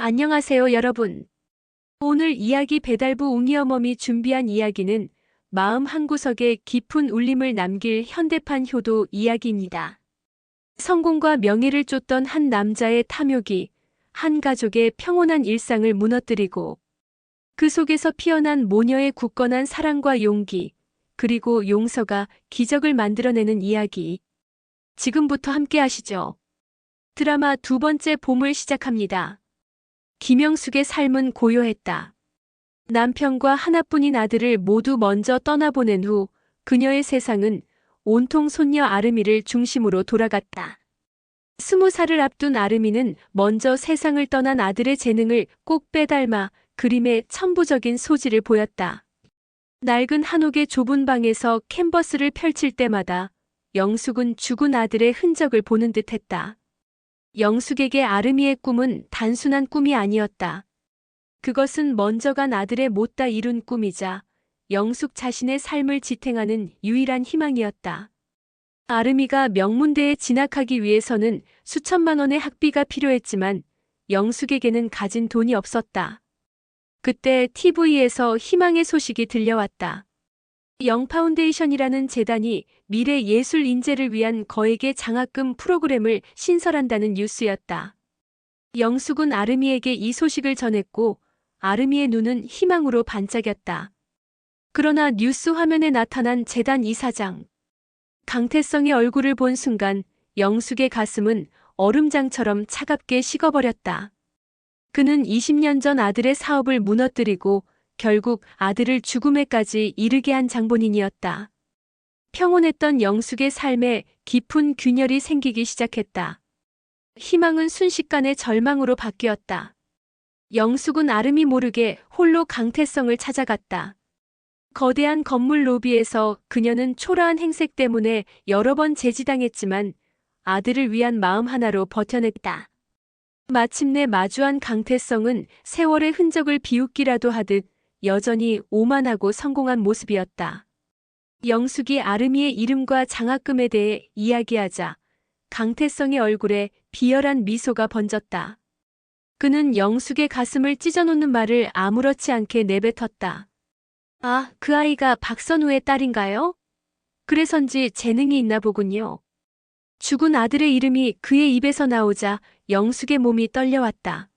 안녕하세요, 여러분. 오늘 이야기 배달부 웅이어멈이 준비한 이야기는 마음 한구석에 깊은 울림을 남길 현대판 효도 이야기입니다. 성공과 명예를 쫓던 한 남자의 탐욕이 한 가족의 평온한 일상을 무너뜨리고 그 속에서 피어난 모녀의 굳건한 사랑과 용기, 그리고 용서가 기적을 만들어내는 이야기. 지금부터 함께 하시죠. 드라마 두 번째 봄을 시작합니다. 김영숙의 삶은 고요했다. 남편과 하나뿐인 아들을 모두 먼저 떠나보낸 후 그녀의 세상은 온통 손녀 아름이를 중심으로 돌아갔다. 20살을 앞둔 아름이는 먼저 세상을 떠난 아들의 재능을 꼭 빼닮아 그림에 천부적인 소질을 보였다. 낡은 한옥의 좁은 방에서 캔버스를 펼칠 때마다 영숙은 죽은 아들의 흔적을 보는 듯했다. 영숙에게 아름이의 꿈은 단순한 꿈이 아니었다. 그것은 먼저 간 아들의 못다 이룬 꿈이자 영숙 자신의 삶을 지탱하는 유일한 희망이었다. 아름이가 명문대에 진학하기 위해서는 수천만 원의 학비가 필요했지만 영숙에게는 가진 돈이 없었다. 그때 TV에서 희망의 소식이 들려왔다. 영파운데이션이라는 재단이 미래 예술 인재를 위한 거액의 장학금 프로그램을 신설한다는 뉴스였다. 영숙은 아름이에게 이 소식을 전했고 아름이의 눈은 희망으로 반짝였다. 그러나 뉴스 화면에 나타난 재단 이사장 강태성의 얼굴을 본 순간 영숙의 가슴은 얼음장처럼 차갑게 식어버렸다. 그는 20년 전 아들의 사업을 무너뜨리고 결국 아들을 죽음에까지 이르게 한 장본인이었다. 평온했던 영숙의 삶에 깊은 균열이 생기기 시작했다. 희망은 순식간에 절망으로 바뀌었다. 영숙은 아름이 모르게 홀로 강태성을 찾아갔다. 거대한 건물 로비에서 그녀는 초라한 행색 때문에 여러 번 제지당했지만 아들을 위한 마음 하나로 버텨냈다. 마침내 마주한 강태성은 세월의 흔적을 비웃기라도 하듯 여전히 오만하고 성공한 모습이었다. 영숙이 아름이의 이름과 장학금에 대해 이야기하자 강태성의 얼굴에 비열한 미소가 번졌다. 그는 영숙의 가슴을 찢어놓는 말을 아무렇지 않게 내뱉었다. 아, 그 아이가 박선우의 딸인가요? 그래서인지 재능이 있나 보군요. 죽은 아들의 이름이 그의 입에서 나오자 영숙의 몸이 떨려왔다.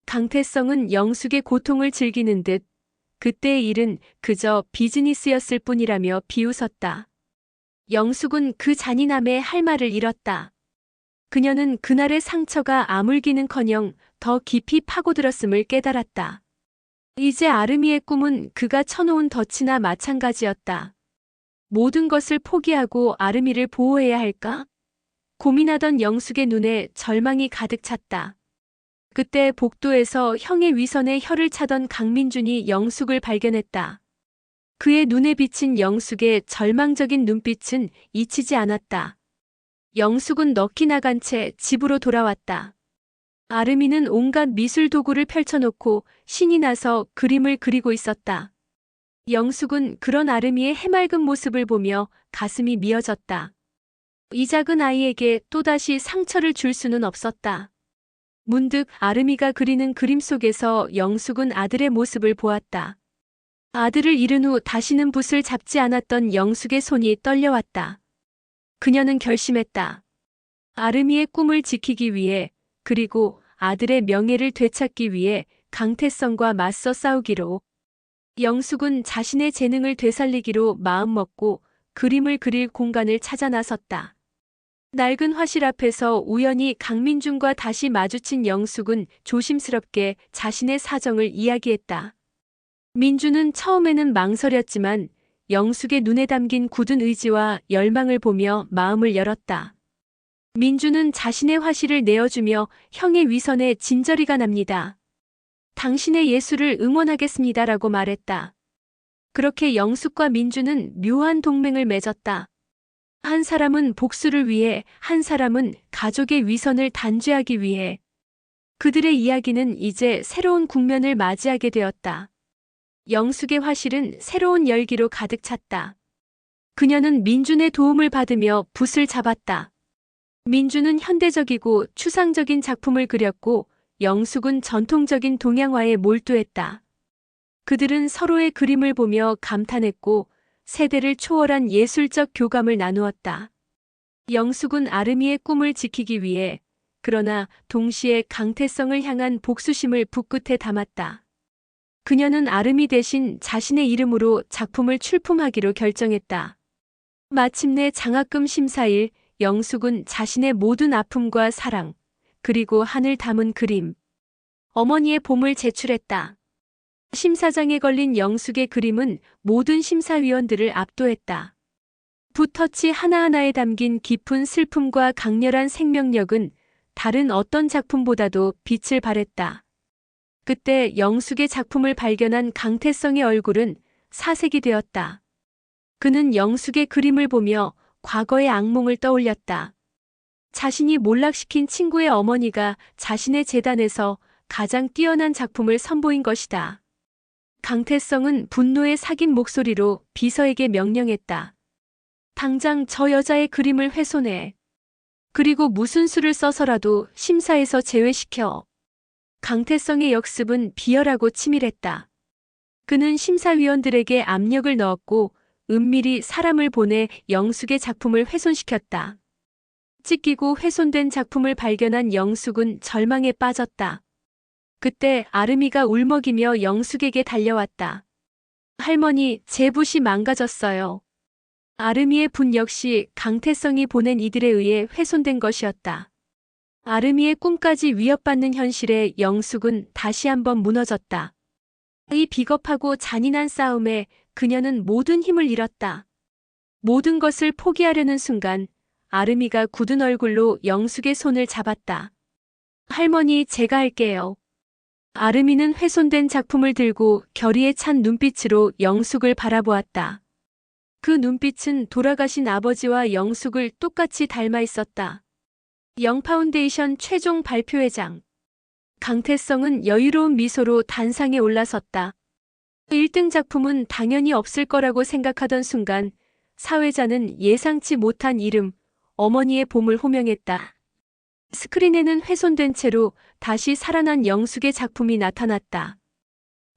강태성은 영숙의 고통을 즐기는 듯 그때의 일은 그저 비즈니스였을 뿐이라며 비웃었다. 영숙은 그 잔인함에 할 말을 잃었다. 그녀는 그날의 상처가 아물기는커녕 더 깊이 파고들었음을 깨달았다. 이제 아름이의 꿈은 그가 쳐놓은 덫이나 마찬가지였다. 모든 것을 포기하고 아름이를 보호해야 할까? 고민하던 영숙의 눈에 절망이 가득 찼다. 그때 복도에서 형의 위선에 혀를 차던 강민준이 영숙을 발견했다. 그의 눈에 비친 영숙의 절망적인 눈빛은 잊히지 않았다. 영숙은 넋이 나간 채 집으로 돌아왔다. 아름이는 온갖 미술 도구를 펼쳐놓고 신이 나서 그림을 그리고 있었다. 영숙은 그런 아름이의 해맑은 모습을 보며 가슴이 미어졌다. 이 작은 아이에게 또다시 상처를 줄 수는 없었다. 문득 아름이가 그리는 그림 속에서 영숙은 아들의 모습을 보았다. 아들을 잃은 후 다시는 붓을 잡지 않았던 영숙의 손이 떨려왔다. 그녀는 결심했다. 아름이의 꿈을 지키기 위해 그리고 아들의 명예를 되찾기 위해 강태성과 맞서 싸우기로. 영숙은 자신의 재능을 되살리기로 마음먹고 그림을 그릴 공간을 찾아 나섰다. 낡은 화실 앞에서 우연히 강민준과 다시 마주친 영숙은 조심스럽게 자신의 사정을 이야기했다. 민준은 처음에는 망설였지만 영숙의 눈에 담긴 굳은 의지와 열망을 보며 마음을 열었다. 민준은 자신의 화실을 내어주며 형의 위선에 진저리가 납니다. 당신의 예술을 응원하겠습니다라고 말했다. 그렇게 영숙과 민준은 묘한 동맹을 맺었다. 한 사람은 복수를 위해, 한 사람은 가족의 위선을 단죄하기 위해. 그들의 이야기는 이제 새로운 국면을 맞이하게 되었다. 영숙의 화실은 새로운 열기로 가득 찼다. 그녀는 민준의 도움을 받으며 붓을 잡았다. 민준은 현대적이고 추상적인 작품을 그렸고 영숙은 전통적인 동양화에 몰두했다. 그들은 서로의 그림을 보며 감탄했고 세대를 초월한 예술적 교감을 나누었다. 영숙은 아름이의 꿈을 지키기 위해 그러나 동시에 강태성을 향한 복수심을 붓끝에 담았다. 그녀는 아름이 대신 자신의 이름으로 작품을 출품하기로 결정했다. 마침내 장학금 심사일 영숙은 자신의 모든 아픔과 사랑, 그리고 한을 담은 그림, 어머니의 봄을 제출했다. 심사장에 걸린 영숙의 그림은 모든 심사위원들을 압도했다. 붓터치 하나하나에 담긴 깊은 슬픔과 강렬한 생명력은 다른 어떤 작품보다도 빛을 발했다. 그때 영숙의 작품을 발견한 강태성의 얼굴은 사색이 되었다. 그는 영숙의 그림을 보며 과거의 악몽을 떠올렸다. 자신이 몰락시킨 친구의 어머니가 자신의 재단에서 가장 뛰어난 작품을 선보인 것이다. 강태성은 분노에 삭인 목소리로 비서에게 명령했다. 당장 저 여자의 그림을 훼손해. 그리고 무슨 수를 써서라도 심사에서 제외시켜. 강태성의 역습은 비열하고 치밀했다. 그는 심사위원들에게 압력을 넣었고 은밀히 사람을 보내 영숙의 작품을 훼손시켰다. 찢기고 훼손된 작품을 발견한 영숙은 절망에 빠졌다. 그때 아름이가 울먹이며 영숙에게 달려왔다. 할머니, 제 붓이 망가졌어요. 아름이의 붓 역시 강태성이 보낸 이들에 의해 훼손된 것이었다. 아름이의 꿈까지 위협받는 현실에 영숙은 다시 한번 무너졌다. 이 비겁하고 잔인한 싸움에 그녀는 모든 힘을 잃었다. 모든 것을 포기하려는 순간 아름이가 굳은 얼굴로 영숙의 손을 잡았다. 할머니, 제가 할게요. 아름이는 훼손된 작품을 들고 결의에 찬 눈빛으로 영숙을 바라보았다. 그 눈빛은 돌아가신 아버지와 영숙을 똑같이 닮아 있었다. 영파운데이션 최종 발표회장. 강태성은 여유로운 미소로 단상에 올라섰다. 1등 작품은 당연히 없을 거라고 생각하던 순간 사회자는 예상치 못한 이름, 어머니의 봄을 호명했다. 스크린에는 훼손된 채로 다시 살아난 영숙의 작품이 나타났다.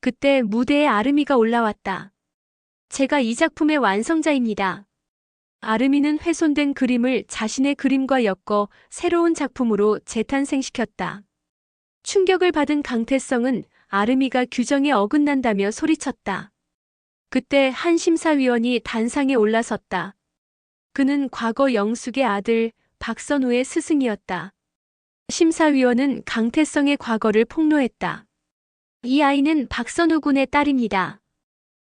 그때 무대에 아름이가 올라왔다. 제가 이 작품의 완성자입니다. 아름이는 훼손된 그림을 자신의 그림과 엮어 새로운 작품으로 재탄생시켰다. 충격을 받은 강태성은 아름이가 규정에 어긋난다며 소리쳤다. 그때 한 심사위원이 단상에 올라섰다. 그는 과거 영숙의 아들 박선우의 스승이었다. 심사위원은 강태성의 과거를 폭로했다. 이 아이는 박선우 군의 딸입니다.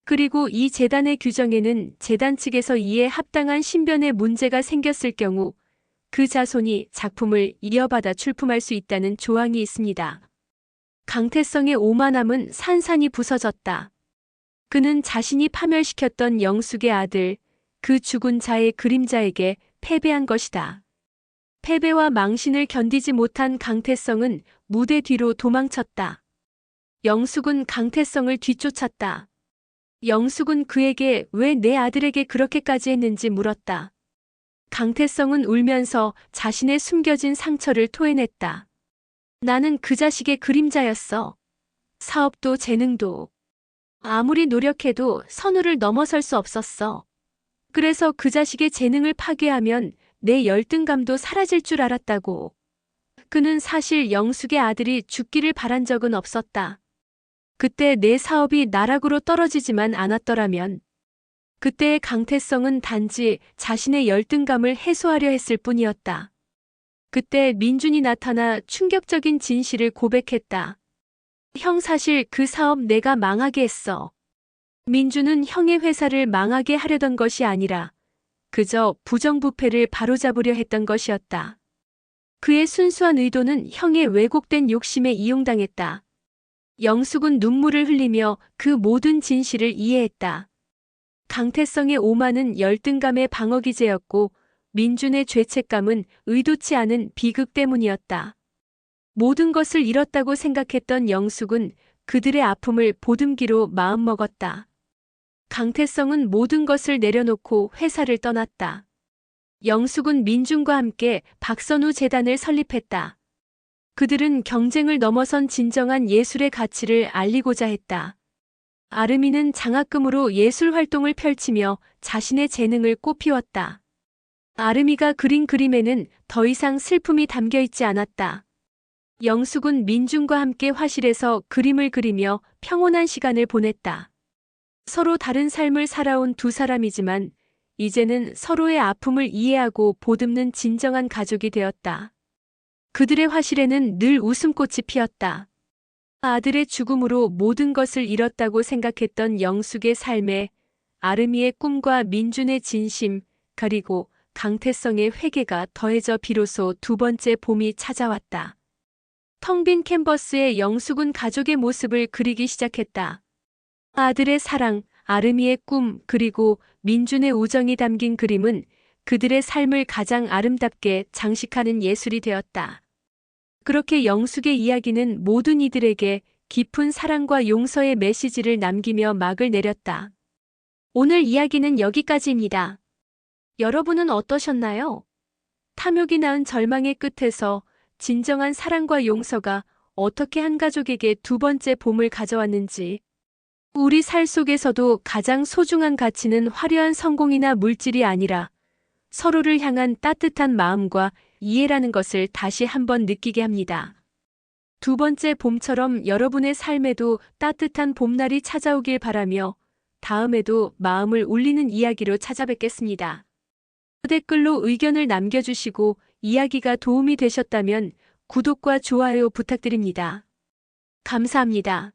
그리고 이 재단의 규정에는 재단 측에서 이에 합당한 신변에 문제가 생겼을 경우 그 자손이 작품을 이어받아 출품할 수 있다는 조항이 있습니다. 강태성의 오만함은 산산이 부서졌다. 그는 자신이 파멸시켰던 영숙의 아들, 그 죽은 자의 그림자에게 패배한 것이다. 패배와 망신을 견디지 못한 강태성은 무대 뒤로 도망쳤다. 영숙은 강태성을 뒤쫓았다. 영숙은 그에게 왜 내 아들에게 그렇게까지 했는지 물었다. 강태성은 울면서 자신의 숨겨진 상처를 토해냈다. 나는 그 자식의 그림자였어. 사업도 재능도. 아무리 노력해도 선우를 넘어설 수 없었어. 그래서 그 자식의 재능을 파괴하면 내 열등감도 사라질 줄 알았다고. 그는 사실 영숙의 아들이 죽기를 바란 적은 없었다. 그때 내 사업이 나락으로 떨어지지만 않았더라면 그때의 강태성은 단지 자신의 열등감을 해소하려 했을 뿐이었다. 그때 민준이 나타나 충격적인 진실을 고백했다. 형, 사실 그 사업 내가 망하게 했어. 민준은 형의 회사를 망하게 하려던 것이 아니라 그저 부정부패를 바로잡으려 했던 것이었다. 그의 순수한 의도는 형의 왜곡된 욕심에 이용당했다. 영숙은 눈물을 흘리며 그 모든 진실을 이해했다. 강태성의 오만은 열등감의 방어기제였고 민준의 죄책감은 의도치 않은 비극 때문이었다. 모든 것을 잃었다고 생각했던 영숙은 그들의 아픔을 보듬기로 마음먹었다. 강태성은 모든 것을 내려놓고 회사를 떠났다. 영숙은 민준과 함께 박선우 재단을 설립했다. 그들은 경쟁을 넘어선 진정한 예술의 가치를 알리고자 했다. 아르미는 장학금으로 예술 활동을 펼치며 자신의 재능을 꽃피웠다. 아르미가 그린 그림에는 더 이상 슬픔이 담겨 있지 않았다. 영숙은 민준과 함께 화실에서 그림을 그리며 평온한 시간을 보냈다. 서로 다른 삶을 살아온 두 사람이지만 이제는 서로의 아픔을 이해하고 보듬는 진정한 가족이 되었다. 그들의 화실에는 늘 웃음꽃이 피었다. 아들의 죽음으로 모든 것을 잃었다고 생각했던 영숙의 삶에 아르미의 꿈과 민준의 진심, 그리고 강태성의 회개가 더해져 비로소 두 번째 봄이 찾아왔다. 텅 빈 캔버스에 영숙은 가족의 모습을 그리기 시작했다. 아들의 사랑, 아르미의 꿈, 그리고 민준의 우정이 담긴 그림은 그들의 삶을 가장 아름답게 장식하는 예술이 되었다. 그렇게 영숙의 이야기는 모든 이들에게 깊은 사랑과 용서의 메시지를 남기며 막을 내렸다. 오늘 이야기는 여기까지입니다. 여러분은 어떠셨나요? 탐욕이 낳은 절망의 끝에서 진정한 사랑과 용서가 어떻게 한 가족에게 두 번째 봄을 가져왔는지, 우리 살 속에서도 가장 소중한 가치는 화려한 성공이나 물질이 아니라 서로를 향한 따뜻한 마음과 이해라는 것을 다시 한번 느끼게 합니다. 두 번째 봄처럼 여러분의 삶에도 따뜻한 봄날이 찾아오길 바라며 다음에도 마음을 울리는 이야기로 찾아뵙겠습니다. 댓글로 의견을 남겨주시고 이야기가 도움이 되셨다면 구독과 좋아요 부탁드립니다. 감사합니다.